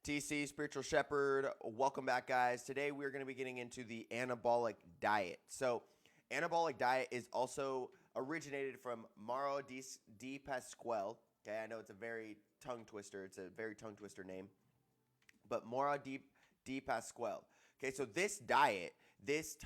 TC, Spiritual Shepherd. Welcome back, guys. Today we're going to be getting into the anabolic diet. So, anabolic diet is also originated from Mauro di Pasquel. Okay, I know it's a very tongue twister. It's a very tongue twister name, but Mauro di Pasquel. Okay, so this diet, this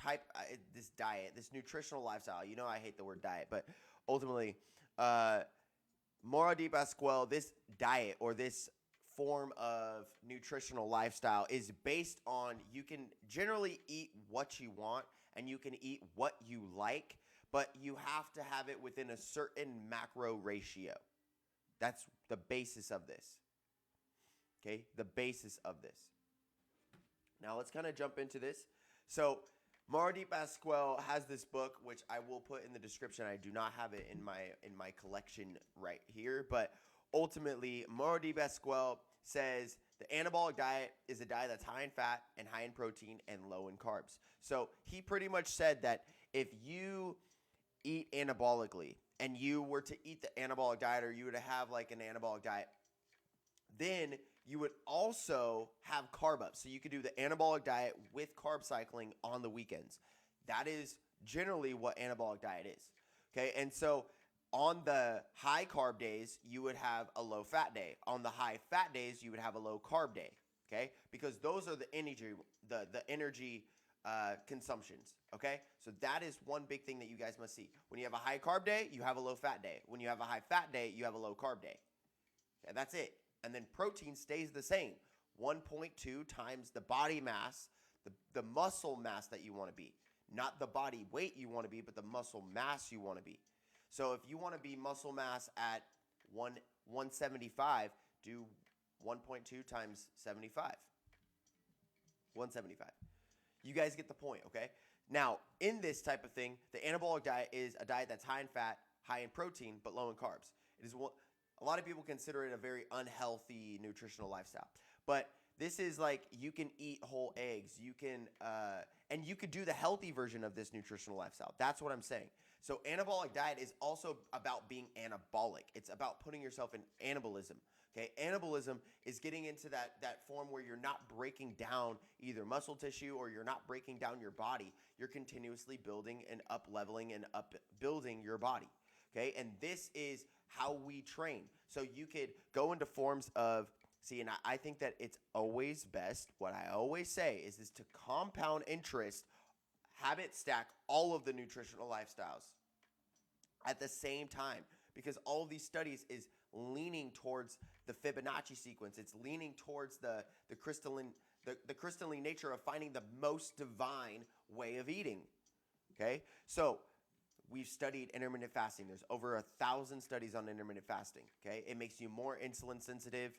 nutritional lifestyle. You know, I hate the word diet, but ultimately, Mauro di Pasquel, this diet or this form of nutritional lifestyle is based on you can generally eat what you want and you can eat what you like, but you have to have it within a certain macro ratio. That's the basis of this. Okay, the basis of this. Now let's kind of jump into this. So Mauro di Pasquel has this book, which I will put in the description. I do not have it in my collection right here, but ultimately, Mauro di Pasquel says the anabolic diet is a diet that's high in fat and high in protein and low in carbs. So he pretty much said that if you eat anabolically and you were to eat the anabolic diet, or you were to have like an anabolic diet, then you would also have carb ups. So you could do the anabolic diet with carb cycling on the weekends. That is generally what anabolic diet is. Okay, and so on the high carb days, you would have a low fat day. On the high fat days, you would have a low carb day. Okay, because those are the energy consumptions. Okay, so that is one big thing that you guys must see. When you have a high carb day, you have a low fat day. When you have a high fat day, you have a low carb day. Okay, that's it. And then protein stays the same, 1.2 times the body mass, the muscle mass that you want to be. Not the body weight you want to be, but the muscle mass you want to be. So if you want to be muscle mass at 175, do 1.2 times 75. 175. You guys get the point, okay? Now, in this type of thing, the anabolic diet is a diet that's high in fat, high in protein, but low in carbs. It is a lot of people consider it a very unhealthy nutritional lifestyle. But this is like you can eat whole eggs. You can and you could do the healthy version of this nutritional lifestyle. That's what I'm saying. So anabolic diet is also about being anabolic. It's about putting yourself in anabolism. Okay, anabolism is getting into that form where you're not breaking down either muscle tissue or you're not breaking down your body. You're continuously building and up leveling and up building your body. Okay, and this is how we train. So you could go into forms of, and I think that it's always best, what I always say is to compound interest, habit stack all of the nutritional lifestyles at the same time, because all of these studies is leaning towards the Fibonacci sequence. It's leaning towards the crystalline nature of finding the most divine way of eating. Okay, so we've studied intermittent fasting. There's over 1,000 studies on intermittent fasting. Okay, it makes you more insulin sensitive,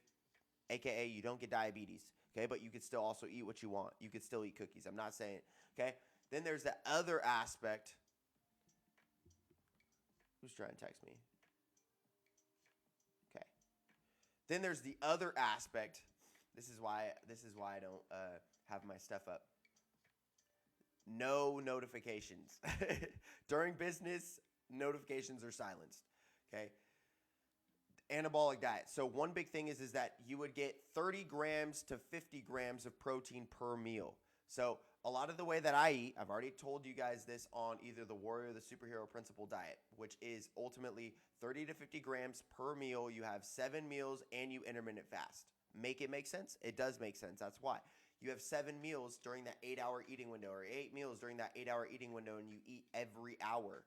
aka you don't get diabetes. Okay, but you could still also eat what you want. You could still eat cookies. I'm not saying. Okay, then there's the other aspect. Who's trying to text me? Okay. Then there's the other aspect. This is why I don't have my stuff up. No notifications. During business, notifications are silenced. Okay. Anabolic diet. So one big thing is that you would get 30 grams to 50 grams of protein per meal. So a lot of the way that I eat, I've already told you guys this on either the Warrior or the Superhero Principle diet, which is ultimately 30 to 50 grams per meal. You have 7 meals and you intermittent fast. Make it make sense? It does make sense. That's why. You have 7 meals during that 8-hour eating window, or 8 meals during that 8-hour eating window, and you eat every hour.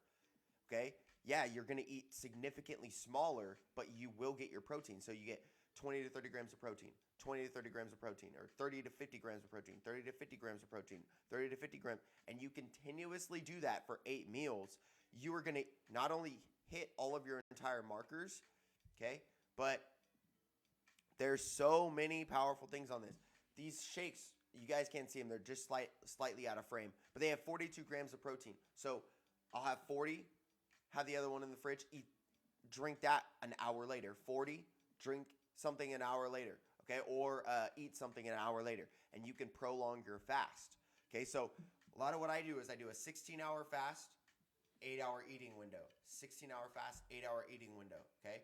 Okay? Yeah, you're going to eat significantly smaller, but you will get your protein. So you get 20 to 30 grams of protein, 20 to 30 grams of protein, or 30 to 50 grams of protein, 30 to 50 grams of protein, 30 to 50 grams, and you continuously do that for 8 meals. You are going to not only hit all of your entire markers, okay, but there's so many powerful things on this. These shakes, you guys can't see them. They're just slightly out of frame, but they have 42 grams of protein. So I'll have 40, have the other one in the fridge, drink that an hour later. 40, drink something an hour later, okay? Or eat something an hour later, and you can prolong your fast, okay? So a lot of what I do is I do a 16-hour fast, 8-hour eating window. 16-hour fast, 8-hour eating window, okay?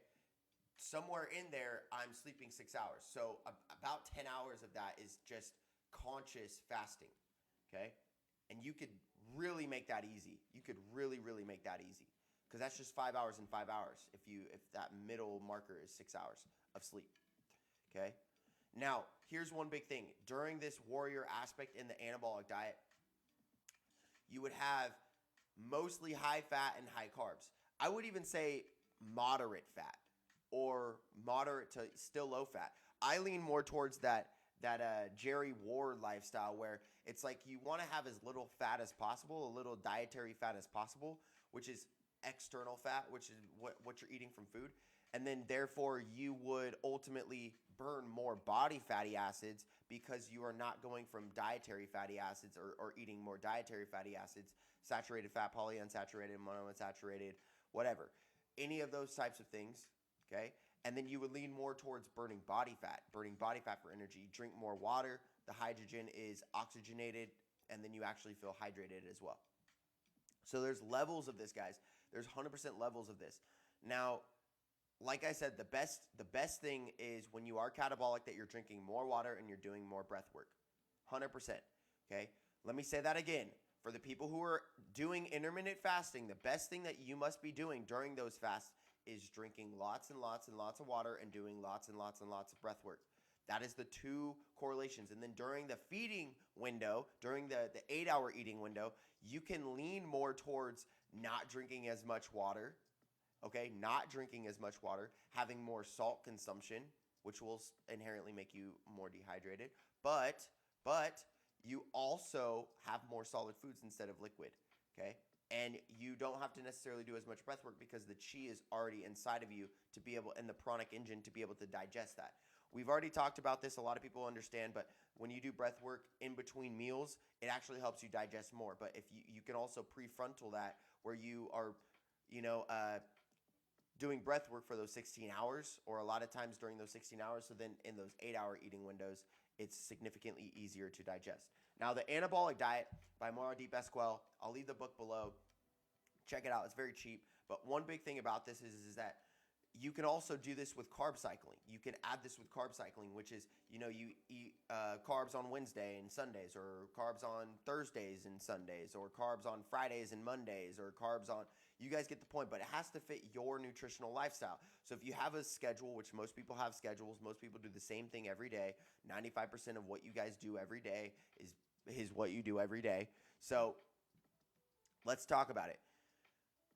somewhere in there, I'm sleeping 6 hours. So about 10 hours of that is just conscious fasting. Okay. And you could really make that easy. You could really, really make that easy because that's just 5 hours and 5 hours if that middle marker is 6 hours of sleep. Okay. Now, here's one big thing. During this warrior aspect in the anabolic diet, you would have mostly high fat and high carbs. I would even say moderate fat or moderate to still low fat. I lean more towards that Jerry Ward lifestyle where it's like you want to have as little fat as possible, a little dietary fat as possible, which is external fat, which is what you're eating from food. And then therefore you would ultimately burn more body fatty acids because you are not going from dietary fatty acids or eating more dietary fatty acids, saturated fat, polyunsaturated, monounsaturated, whatever. Any of those types of things, okay? And then you would lean more towards burning body fat for energy. Drink more water. The hydrogen is oxygenated, and then you actually feel hydrated as well. So there's levels of this, guys. There's 100% levels of this. Now, like I said, the best thing is when you are catabolic that you're drinking more water and you're doing more breath work. 100%. Okay? Let me say that again. For the people who are doing intermittent fasting, the best thing that you must be doing during those fasts is drinking lots and lots and lots of water and doing lots and lots and lots of breath work. That is the two correlations. And then during the feeding window, during the 8-hour eating window, you can lean more towards not drinking as much water. Okay, not drinking as much water, having more salt consumption, which will inherently make you more dehydrated. But you also have more solid foods instead of liquid. Okay, and you don't have to necessarily do as much breath work because the chi is already inside of you to be able, and the pranic engine to be able to digest that. We've already talked about this. A lot of people understand, but when you do breath work in between meals, it actually helps you digest more. But if you can also prefrontal that where you are, doing breath work for those 16 hours or a lot of times during those 16 hours. So then in those 8-hour eating windows, it's significantly easier to digest. Now, the Anabolic Diet by Mauro di Pascquel, I'll leave the book below. Check it out. It's very cheap. But one big thing about this is that you can also do this with carb cycling. You can add this with carb cycling, which is, you eat carbs on Wednesday and Sundays, or carbs on Thursdays and Sundays, or carbs on Fridays and Mondays, or carbs on, you guys get the point, but it has to fit your nutritional lifestyle. So if you have a schedule, which most people have schedules, most people do the same thing every day. 95% of what you guys do every day is what you do every day. So let's talk about it.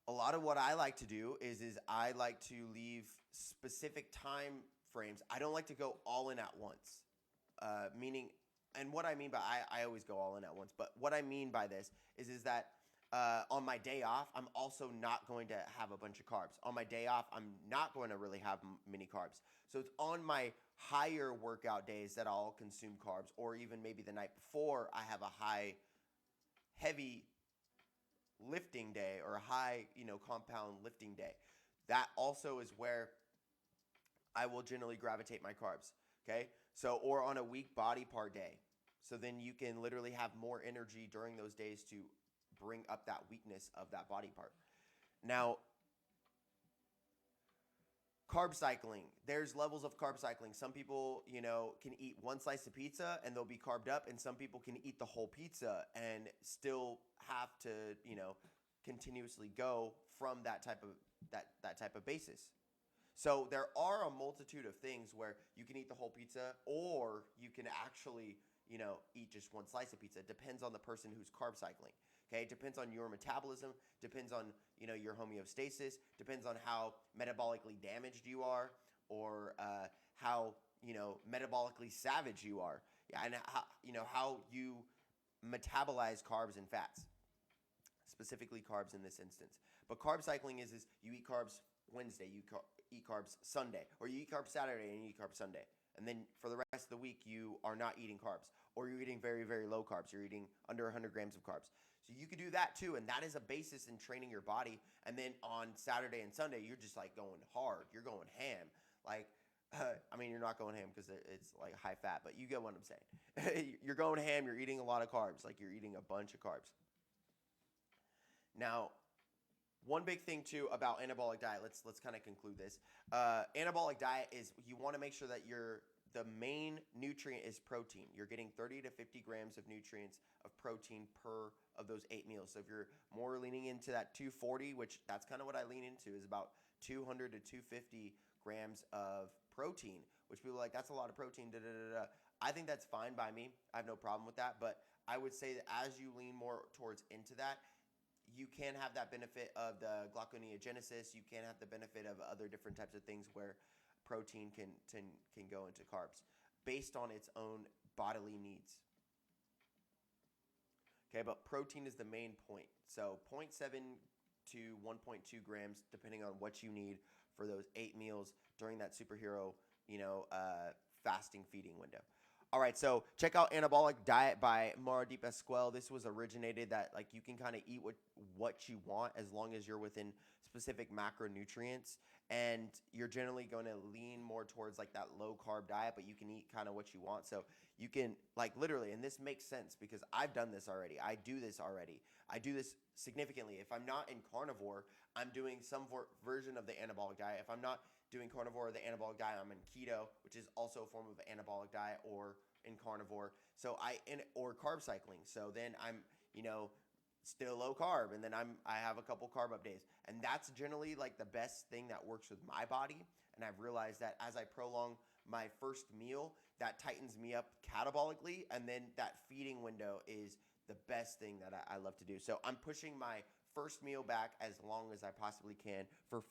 A lot of what I like to do is I like to leave specific time frames. I don't like to go all in at once. Meaning, and what I mean by I always go all in at once, but what I mean by this is that on my day off, I'm also not going to have a bunch of carbs. On my day off, I'm not going to really have many carbs. So it's on my higher workout days that I'll consume carbs, or even maybe the night before I have a heavy lifting day or a high, compound lifting day. That also is where I will generally gravitate my carbs. Okay. So, or on a weak body part day. So then you can literally have more energy during those days to bring up that weakness of that body part. Now, carb cycling. There's levels of carb cycling. Some people, can eat one slice of pizza and they'll be carved up, and some people can eat the whole pizza and still have to, continuously go from that type of basis. So there are a multitude of things where you can eat the whole pizza, or you can actually, eat just one slice of pizza. It depends on the person who's carb cycling. Okay, it depends on your metabolism, depends on, your homeostasis, depends on how metabolically damaged you are, or how, metabolically savage you are. Yeah, and how you metabolize carbs and fats, specifically carbs in this instance. But carb cycling is you eat carbs Wednesday, you eat carbs Sunday, or you eat carbs Saturday and you eat carbs Sunday. And then for the rest of the week, you are not eating carbs, or you're eating very, very low carbs. You're eating under 100 grams of carbs. So you could do that too, and that is a basis in training your body. And then on Saturday and Sunday, you're just like going hard. You're going ham. Like, you're not going ham because it's like high fat, but you get what I'm saying. You're going ham. You're eating a lot of carbs. Like, you're eating a bunch of carbs. Now, One big thing too about anabolic diet. Let's kind of conclude this. Anabolic diet is you want to make sure that the main nutrient is protein. You're getting 30 to 50 grams of nutrients of protein per of those 8 meals. So if you're more leaning into that 240, which that's kind of what I lean into, is about 200 to 250 grams of protein, which people are like, that's a lot of protein. Da, da, da, da. I think that's fine by me. I have no problem with that. But I would say that as you lean more towards into that, you can have that benefit of the gluconeogenesis. You can have the benefit of other different types of things where protein can go into carbs based on its own bodily needs. Okay, but protein is the main point. So zero point 0.7 to 1.2 grams, depending on what you need for those 8 meals during that superhero, fasting feeding window. All right, so check out Anabolic Diet by Mauro de Pascquel. This was originated that like you can kind of eat what you want as long as you're within specific macronutrients, and you're generally going to lean more towards like that low carb diet, but you can eat kind of what you want. So you can like literally, and this makes sense because I've done this already. I do this already. I do this significantly. If I'm not in carnivore, I'm doing some version of the anabolic diet. If I'm not doing carnivore or the anabolic diet, I'm in keto, which is also a form of anabolic diet, or in carnivore. So or carb cycling. So then I'm, still low carb, and then I have a couple carb up days. And that's generally like the best thing that works with my body. And I've realized that as I prolong my first meal, that tightens me up catabolically, and then that feeding window is the best thing that I love to do. So I'm pushing my first meal back as long as I possibly can for